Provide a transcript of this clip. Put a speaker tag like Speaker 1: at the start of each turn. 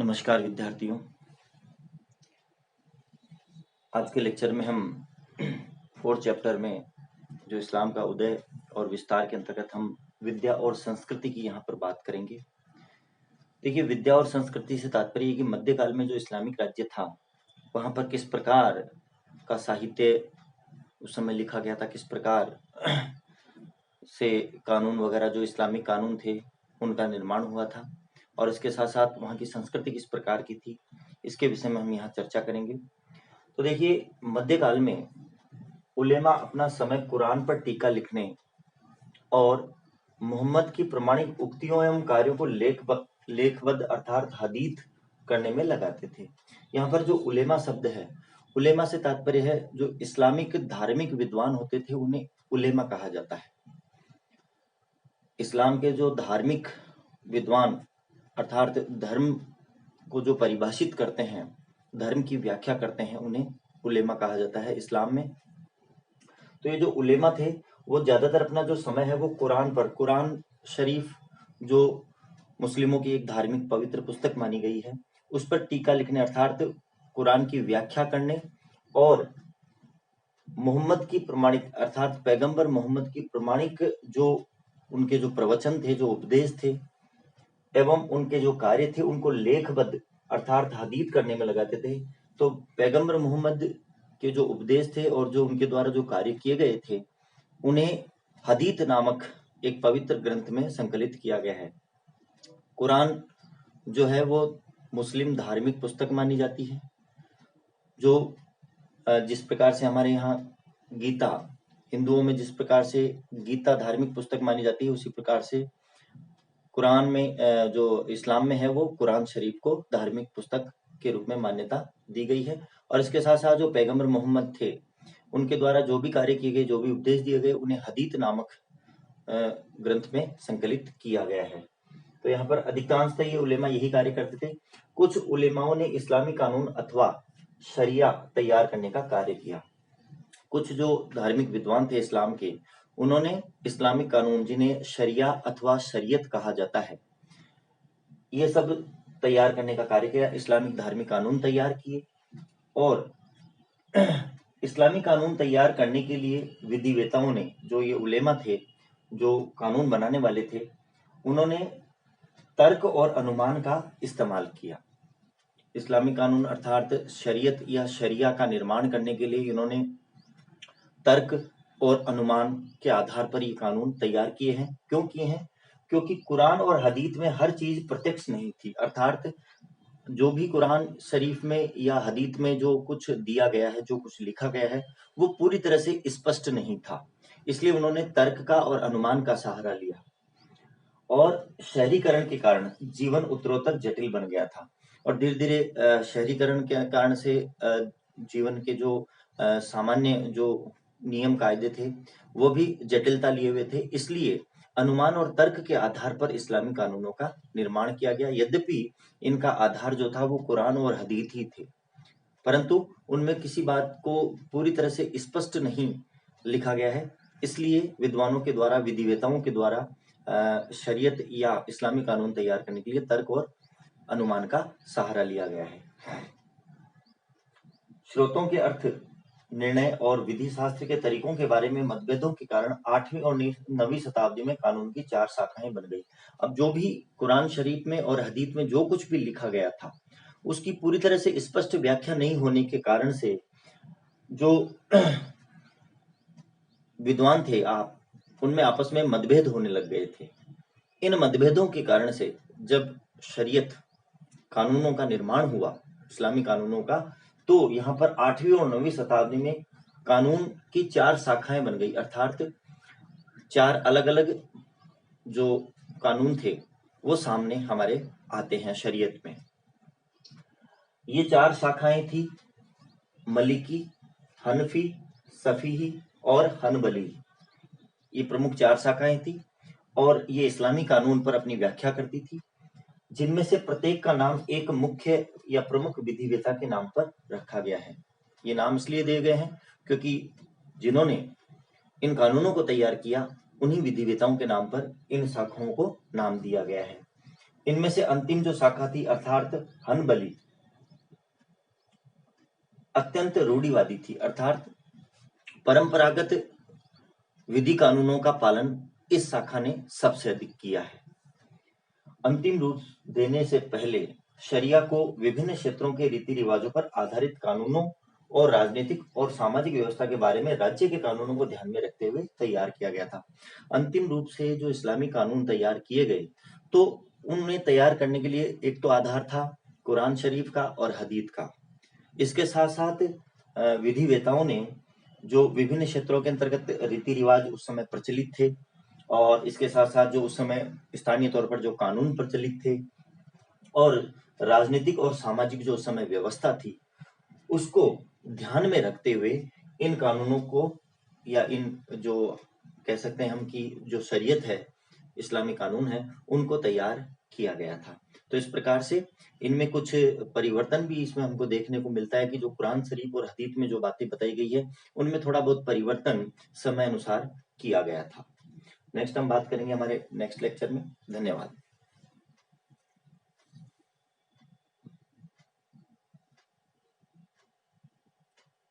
Speaker 1: नमस्कार विद्यार्थियों। आज के लेक्चर में हम 4th चैप्टर में जो इस्लाम का उदय और विस्तार के अंतर्गत हम विद्या और संस्कृति की यहाँ पर बात करेंगे। देखिए, विद्या और संस्कृति से तात्पर्य है कि मध्यकाल में जो इस्लामिक राज्य था वहाँ पर किस प्रकार का साहित्य उस समय लिखा गया था, किस प्रकार से कानून वगैरह जो इस्लामिक कानून थे उनका निर्माण हुआ था, और इसके साथ साथ वहाँ की संस्कृति किस प्रकार की थी, इसके विषय में हम यहाँ चर्चा करेंगे। तो देखिए, मध्यकाल में उलेमा अपना समय कुरान पर टीका लिखने और मोहम्मद की प्रमाणिक उक्तियों एवं कार्यों को लेखबद्ध अर्थात हदीथ करने में लगाते थे। यहाँ पर जो उलेमा शब्द है, उलेमा से तात्पर्य है जो इस्लामिक धार्मिक विद्वान होते थे उन्हें उलेमा कहा जाता है। इस्लाम के जो धार्मिक विद्वान अर्थात धर्म को जो परिभाषित करते हैं, धर्म की व्याख्या करते हैं, उन्हें उलेमा कहा जाता है इस्लाम में। तो ये जो उलेमा थे वो ज्यादातर अपना जो समय है वो कुरान शरीफ जो मुस्लिमों की एक धार्मिक पवित्र पुस्तक मानी गई है उस पर टीका लिखने अर्थात कुरान की व्याख्या करने और मोहम्मद की प्रमाणिक अर्थात पैगंबर मोहम्मद की प्रमाणिक जो उनके जो प्रवचन थे, जो उपदेश थे एवं उनके जो कार्य थे उनको लेखबद्ध अर्थात हदीथ करने में लगाते थे। तो पैगंबर मोहम्मद के जो उपदेश थे और जो उनके द्वारा जो कार्य किए गए थे उन्हें हदीथ नामक एक पवित्र ग्रंथ में संकलित किया गया है। कुरान जो है वो मुस्लिम धार्मिक पुस्तक मानी जाती है, जो जिस प्रकार से हमारे यहाँ गीता हिंदुओं में जिस प्रकार से गीता धार्मिक पुस्तक मानी जाती है, उसी प्रकार से कुरान में जो इस्लाम में है वो कुरान शरीफ को धार्मिक पुस्तक के रूप में मान्यता दी गई है। और इसके साथ साथ जो पैगंबर मोहम्मद थे उनके द्वारा जो भी कार्य किए गए, जो भी उपदेश दिए गए, उन्हें हदीथ नामक ग्रंथ में संकलित किया गया है। तो यहाँ पर अधिकांशतः ये उलेमा यही कार्य करते थे। कुछ उलेमाओं ने इस्लामी कानून अथवा शरिया तैयार करने का कार्य किया। कुछ जो धार्मिक विद्वान थे इस्लाम के, उन्होंने इस्लामिक कानून जिन्हें शरिया अथवा शरीयत कहा जाता है, ये सब तैयार करने का कार्य किया। इस्लामिक धार्मिक कानून तैयार किए और इस्लामी कानून तैयार करने के लिए विधिवेताओं ने, जो ये उलेमा थे, जो कानून बनाने वाले थे, उन्होंने तर्क और अनुमान का इस्तेमाल किया। इस्लामी कानून अर्थात शरीयत या शरिया का निर्माण करने के लिए इन्होंने तर्क और अनुमान के आधार पर ये कानून तैयार किए हैं। क्यों किए हैं? क्योंकि कुरान और हदीथ में हर चीज प्रत्यक्ष नहीं थी, अर्थात जो भी कुरान शरीफ में या हदीथ में जो कुछ दिया गया है, जो कुछ लिखा गया है, वो पूरी तरह से स्पष्ट नहीं था। इसलिए उन्होंने तर्क का और अनुमान का सहारा लिया और शहरीकरण के कारण जीवन उत्तरोत्तर जटिल बन गया था। और धीरे धीरे शहरीकरण के कारण से जीवन के जो सामान्य जो नियम कायदे थे वो भी जटिलता लिए हुए थे। इसलिए अनुमान और तर्क के आधार पर इस्लामी कानूनों का निर्माण किया गया। यद्यपि इनका आधार जो था वो कुरान और हदीथ ही थे, परंतु उनमें किसी बात को पूरी तरह से स्पष्ट नहीं लिखा गया है। इसलिए विद्वानों के द्वारा, विधिवेताओं के द्वारा शरीयत या इस्लामी कानून तैयार करने के लिए तर्क और अनुमान का सहारा लिया गया है। स्रोतों के अर्थ, निर्णय और विधि शास्त्र के तरीकों के बारे में मतभेदों के कारण 8वीं और 9वीं शताब्दी में कानून की 4 शाखाएं बन गई। अब जो भी कुरान शरीफ में और हदीथ में जो कुछ भी लिखा गया था उसकी पूरी तरह से स्पष्ट व्याख्या नहीं होने के कारण से जो विद्वान थे उनमें आपस में मतभेद होने लग गए थे। इन मतभेदों के कारण से जब शरीयत कानूनों का निर्माण हुआ, इस्लामी कानूनों का, तो यहाँ पर 8वीं और 9वीं शताब्दी में कानून की 4 शाखाएं बन गई, अर्थात 4 अलग अलग जो कानून थे वो सामने हमारे आते हैं शरीयत में। ये 4 शाखाएं थी मलिकी, हनफी, सफीही और हनबली। ये प्रमुख 4 शाखाएं थी और ये इस्लामी कानून पर अपनी व्याख्या करती थी, जिनमें से प्रत्येक का नाम एक मुख्य या प्रमुख विधिवेता के नाम पर रखा गया है। ये नाम इसलिए दिए गए हैं क्योंकि जिन्होंने इन कानूनों को तैयार किया उन्हीं विधिवेताओं के नाम पर इन शाखाओं को नाम दिया गया है। इनमें से अंतिम जो शाखा थी अर्थात हनबली अत्यंत रूढ़िवादी थी, अर्थात परंपरागत विधि कानूनों का पालन इस शाखा ने सबसे अधिक किया है। अंतिम रूप देने से पहले शरिया को विभिन्न क्षेत्रों के रीति रिवाजों पर आधारित कानूनों और राजनीतिक और सामाजिक व्यवस्था के बारे में राज्य के कानूनों को ध्यान में रखते हुए तैयार किया गया था। अंतिम रूप से जो इस्लामी कानून तैयार किए गए, तो उन्हें तैयार करने के लिए एक तो आधार था कुरान शरीफ का और हदीस का। इसके साथ साथ विधि वेताओं ने जो विभिन्न क्षेत्रों के अंतर्गत रीति रिवाज उस समय प्रचलित थे, और इसके साथ साथ जो उस समय स्थानीय तौर पर जो कानून प्रचलित थे और राजनीतिक और सामाजिक जो उस समय व्यवस्था थी, उसको ध्यान में रखते हुए इन कानूनों को, या इन जो कह सकते हैं हम कि जो शरीयत है, इस्लामी कानून है, उनको तैयार किया गया था। तो इस प्रकार से इनमें कुछ परिवर्तन भी इसमें हमको देखने को मिलता है कि जो कुरान शरीफ और हदीस में जो बातें बताई गई है, उनमें थोड़ा बहुत परिवर्तन समय अनुसार किया गया था। नेक्स्ट हम बात करेंगे हमारे नेक्स्ट लेक्चर में। धन्यवाद।